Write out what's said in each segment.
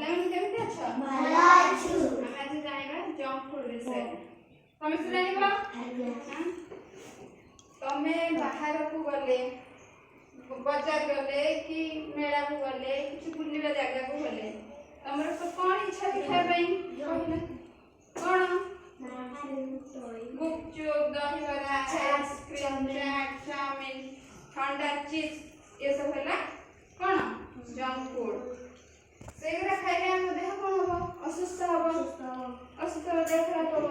ପିଲାମାନେ କେମିତି ଅଛ? ଭଲ ଅଛୁ। ଆମେ ଆଜି ଜାଣିବା ଜଙ୍କ ଫୁଡ ବିଷୟରେ। ତମେ ତ ଜାଣିବ? ତମେ ବାହାରକୁ ଗଲେ, ବଜାର ଗଲେ କି ମେଳାକୁ ଗଲେ, କିଛି ବୁଲିବା ଜାଗାକୁ ଗଲେ, ତମର ତ କଣ ଇଚ୍ଛା ଖାଇବା ପାଇଁ? କହିଲେ କଣ? ଗୁପଚୁପ, ଦହିବରା, ଆଇସ୍କ୍ରିମ, ଚାଟ୍, ଚାଉମିନ, ଥଣ୍ଡା, ଚିପ୍ସ ଏସବୁ ହେଲା କଣ? Junk food. ସେଗୁଡ଼ା ଖାଇଲେ ଆମ ଦେହ କଣ ହବ? ଅସୁସ୍ଥ ହବ। ଅସୁସ୍ଥ ହବ, ଦେହ ଖରାପ ହବ।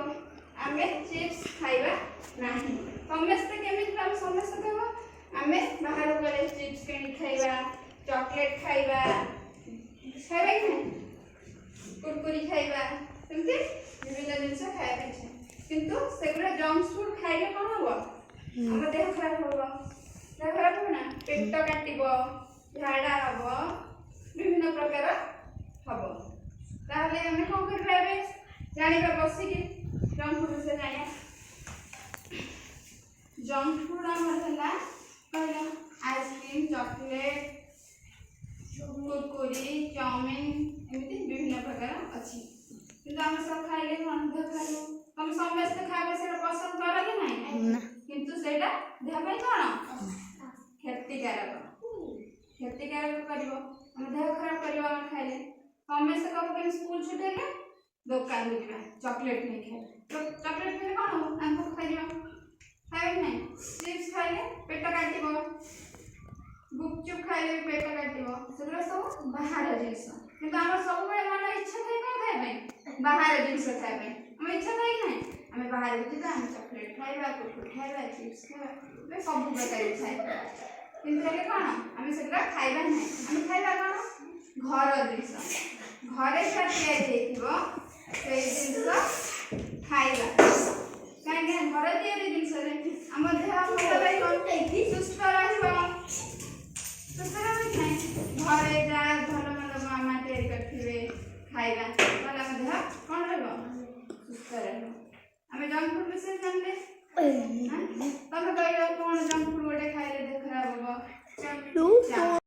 ଆମେ ଚିପ୍ସ ଖାଇବା ନାହିଁ। ସମସ୍ତେ କେମିତି ଆମେ ସମସ୍ତେ ଖାଇବା? ଆମେ ବାହାରକୁ ଗଲେ ଚିପ୍ସ କିଣିକି ଖାଇବା, ଚକଲେଟ୍ ଖାଇବା, ଖାଇବା କି ନାହିଁ? କୁରକୁରି ଖାଇବା, ସେମିତି ବିଭିନ୍ନ ଜିନିଷ ଖାଇବା ଇଚ୍ଛା। କିନ୍ତୁ ସେଗୁଡ଼ା ଜଙ୍କ ଫୁଡ ଖାଇଲେ କଣ ହବ? ଆମ ଦେହ ଖରାପ ହବ। ଦେହ ଖରାପ ହବ ନା? ପେଟ କାଟିବ, ଝାଡା ହବ, ବିଭିନ୍ନ ପ୍ରକାର ହବ। ତାହେଲେ ଆମେ କଣ କରିବା? ଏବେ ଜାଣିବା ବସିକି ଜଙ୍କ ଫୁଡ ବିଷୟରେ ଜାଣିବା। ଜଙ୍କ ଫୁଡ ଆମର ହେଲା କହିଲ ଆଇସ୍କ୍ରିମ, ଚକଲେଟ୍, କୁରକୁରି, ଚାଉମିନ ଏମିତି ବିଭିନ୍ନ ପ୍ରକାର ଅଛି। କିନ୍ତୁ ଆମେ ସବୁ ଖାଇଲେ କଣ ଦେହ ଖରାପ? ତମେ ସମସ୍ତେ ଖାଇବା ସେଇଟା ପସନ୍ଦ କର କି ନାହିଁ? କିନ୍ତୁ ସେଇଟା ଦେହ ପାଇଁ କଣ? କ୍ଷତିକାରକ। କ୍ଷତିକାରକ କରିବ, ଆମ ଦେହ ଖରାପ କରିବ। ଆମେ ଖାଇଲେ ସମସ୍ତେ କଣ କରିବେ? ସ୍କୁଲ ଛୁଟି ହେଲେ ଦୋକାନକୁ ଯିବା, ଚକଲେଟ୍ ନେଇ ଖାଇବା। ଚକଲେଟ୍ ଖାଇଲେ କଣ ହବ? ଆମେ ଭୋକ ଖାଇଯିବା, ଖାଇବା କି ନାହିଁ? ଚିପ୍ସ ଖାଇଲେ ପେଟ କାଟିବ, ଗୁପଚୁପ ଖାଇଲେ ବି ପେଟ କାଟିବ। ସେଗୁଡ଼ା ସବୁ ବାହାର ଜିନିଷ। କିନ୍ତୁ ଆମର ସବୁବେଳେ ମନ ଇଚ୍ଛା ଥାଏ କଣ ଖାଇବା ପାଇଁ? ବାହାର ଜିନିଷ ଖାଇବା ପାଇଁ। ଆମ ଇଚ୍ଛା ଥାଏ କି ନାହିଁ? ଆମେ ବାହାରକୁ ଯିବା, ଆମେ ଚକଲେଟ୍ ଖାଇବା, କୁରକୁରି ଖାଇବା, ଚିପ୍ସ ଖାଇବା, ସବୁ ପ୍ରକାର ଇଚ୍ଛା ଥାଏ। କିନ୍ତୁ ହେଲେ କଣ? ଆମେ ସେଗୁଡ଼ା ଖାଇବା ନାହିଁ। ଆମେ ଖାଇବା କଣ? ଘର ଜିନିଷ। ଘରେ ଯାହା ତିଆରି ହେଇଥିବ ସେଇ ଜିନିଷ ଖାଇବା। କାହିଁକି ନା ଘର ତିଆରି ଜିନିଷରେ ଆମ ଦେହ ଭଲ ରହିବ, ସୁସ୍ଥ ରହିବ। ସୁସ୍ଥ ରହିବ କି ନାହିଁ? ଘରେ ଯାହା ଭଲ ଭଲ ମାମା ତିଆରି କରିଥିବେ ଖାଇବା, ତାହେଲେ ଆମ ଦେହ କଣ ରହିବ? ସୁସ୍ଥ ରହିବ।